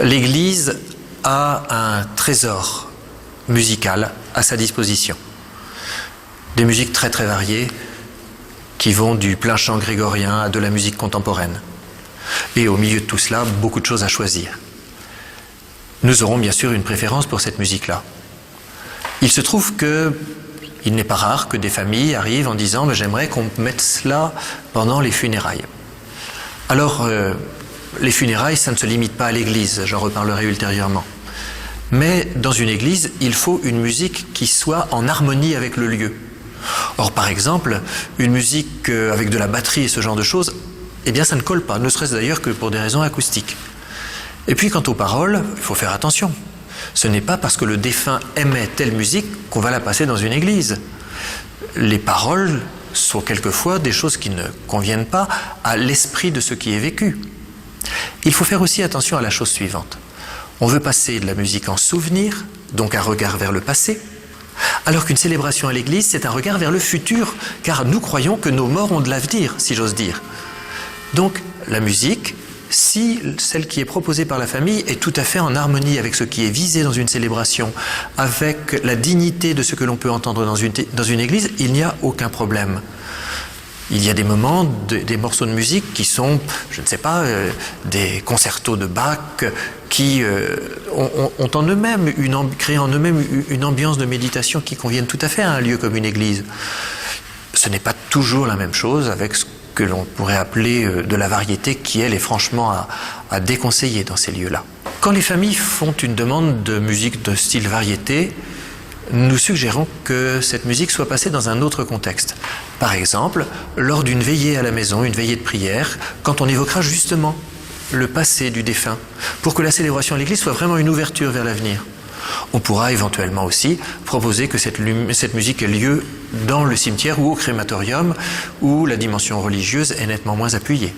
l'Église a un trésor musical à sa disposition. Des musiques très très variées qui vont du plain chant grégorien à de la musique contemporaine. Et au milieu de tout cela, beaucoup de choses à choisir. Nous aurons bien sûr une préférence pour cette musique-là. Il se trouve qu'il n'est pas rare que des familles arrivent en disant « j'aimerais qu'on mette cela pendant les funérailles ». Alors, les funérailles, ça ne se limite pas à l'église, j'en reparlerai ultérieurement. Mais dans une église, il faut une musique qui soit en harmonie avec le lieu. Or, par exemple, une musique avec de la batterie et ce genre de choses, eh bien ça ne colle pas, ne serait-ce d'ailleurs que pour des raisons acoustiques. Et puis quant aux paroles, il faut faire attention. Ce n'est pas parce que le défunt aimait telle musique qu'on va la passer dans une église. Les paroles sont quelquefois des choses qui ne conviennent pas à l'esprit de ce qui est vécu. Il faut faire aussi attention à la chose suivante. On veut passer de la musique en souvenir, donc un regard vers le passé, alors qu'une célébration à l'église, c'est un regard vers le futur, car nous croyons que nos morts ont de l'avenir, si j'ose dire. Donc, la musique, si celle qui est proposée par la famille est tout à fait en harmonie avec ce qui est visé dans une célébration, avec la dignité de ce que l'on peut entendre dans une église, il n'y a aucun problème. Il y a des moments, des morceaux de musique qui sont, je ne sais pas, des concertos de Bach qui ont en eux-mêmes, créé en eux-mêmes une ambiance de méditation qui convienne tout à fait à un lieu comme une église. Ce n'est pas toujours la même chose avec ce que l'on pourrait appeler de la variété qui, elle, est franchement à déconseiller dans ces lieux-là. Quand les familles font une demande de musique de style variété, nous suggérons que cette musique soit passée dans un autre contexte. Par exemple, lors d'une veillée à la maison, une veillée de prière, quand on évoquera justement le passé du défunt, pour que la célébration à l'église soit vraiment une ouverture vers l'avenir. On pourra éventuellement aussi proposer que cette musique ait lieu dans le cimetière ou au crématorium, où la dimension religieuse est nettement moins appuyée.